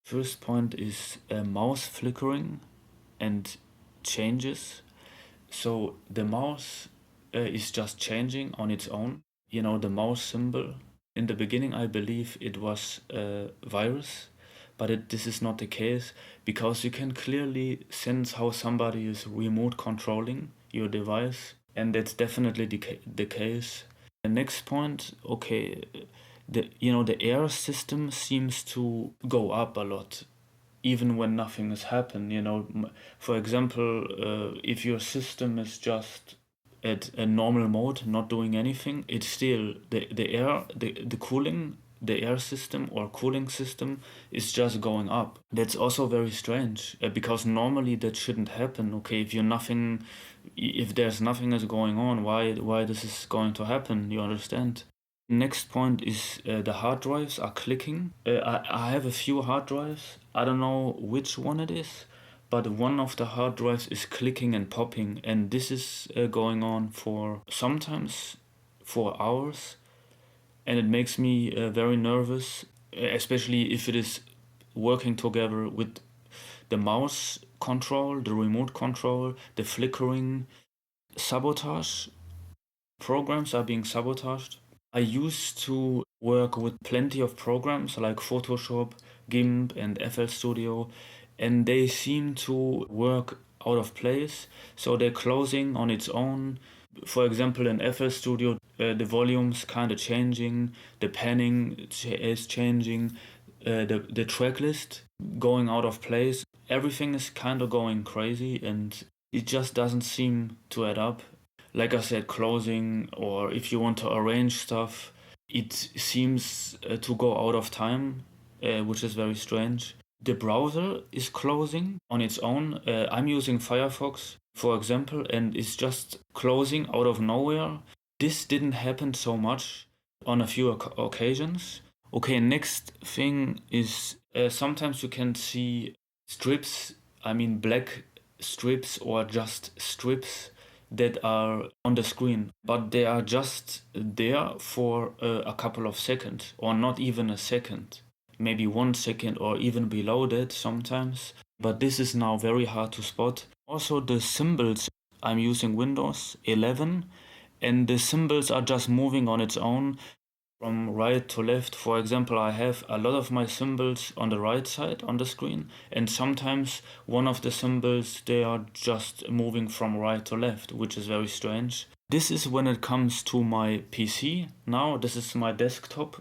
First point is mouse flickering and changes. So the mouse is just changing on its own. You know, the mouse symbol. In the beginning, I believe it was a virus, but this is not the case because you can clearly sense how somebody is remote controlling your device, and that's definitely the case. The next point, okay, the air system seems to go up a lot even when nothing has happened. For example, if your system is just at a normal mode, not doing anything, it's still the cooling, the air system or cooling system is just going up. That's also very strange because normally that shouldn't happen. Okay, if there's nothing is going on, why this is going to happen? You understand? Next point is the hard drives are clicking. I have a few hard drives. I don't know which one it is, but one of the hard drives is clicking and popping, and this is going on for sometimes 4 hours, and it makes me very nervous, especially if it is working together with the mouse control, the remote control, the flickering. Sabotage. Programs are being sabotaged. I used to work with plenty of programs like Photoshop, GIMP, and FL Studio, and they seem to work out of place. So they're closing on its own. For example, in FL Studio, the volume's kind of changing, the panning is changing, the track list going out of place. Everything is kind of going crazy, and it just doesn't seem to add up. Like I said, closing, or if you want to arrange stuff, it seems to go out of time, which is very strange. The browser is closing on its own. I'm using Firefox, for example, and it's just closing out of nowhere. This didn't happen so much on a few occasions. Okay, next thing is sometimes you can see strips, I mean black strips or just strips that are on the screen, but they are just there for a couple of seconds, or not even a second, maybe 1 second or even below that sometimes. But this is now very hard to spot. Also, the symbols, I'm using Windows 11, and the symbols are just moving on its own from right to left. For example, I have a lot of my symbols on the right side on the screen, and sometimes one of the symbols, they are just moving from right to left, which is very strange. This is when it comes to my PC. Now this is my desktop,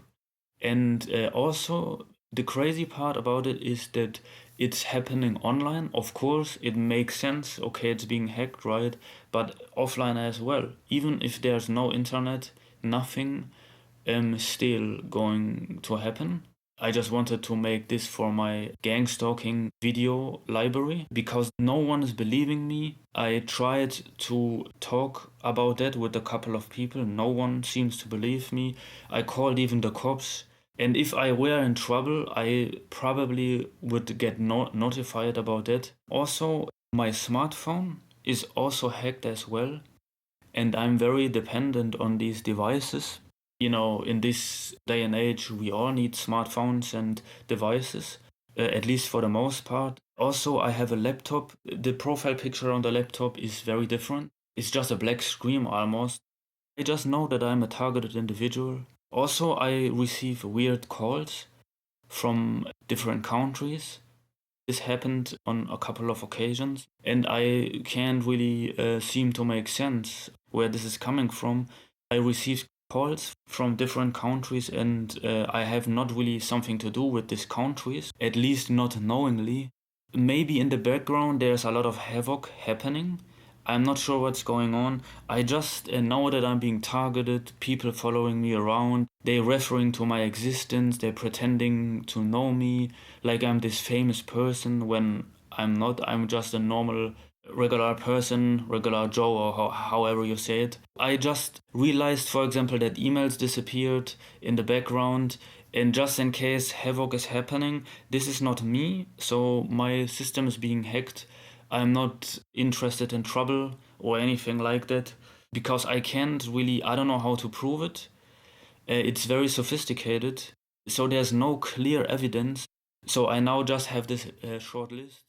and also the crazy part about it is that it's happening online. Of course, it makes sense. Okay, it's being hacked, right? But offline as well. Even if there's no internet, nothing still going to happen. I just wanted to make this for my Gangstalking video library because no one is believing me. I tried to talk about that with a couple of people. No one seems to believe me. I called even the cops. And if I were in trouble, I probably would get notified about that. Also, my smartphone is also hacked as well. And I'm very dependent on these devices. In this day and age, we all need smartphones and devices, at least for the most part. Also, I have a laptop. The profile picture on the laptop is very different. It's just a black screen almost. I just know that I'm a targeted individual. Also, I receive weird calls from different countries. This happened on a couple of occasions, and I can't really seem to make sense where this is coming from. I received calls from different countries, and I have not really something to do with these countries, at least not knowingly. Maybe in the background there's a lot of havoc happening. I'm not sure what's going on. I just know that I'm being targeted, people following me around. They're referring to my existence, they're pretending to know me like I'm this famous person when I'm not. I'm just a normal regular person, regular Joe, or however you say it. I just realized, for example, that emails disappeared in the background, and just in case havoc is happening, this is not me, so my system is being hacked. I'm not interested in trouble or anything like that, because I don't know how to prove it. It's very sophisticated, so there's no clear evidence. So I now just have this short list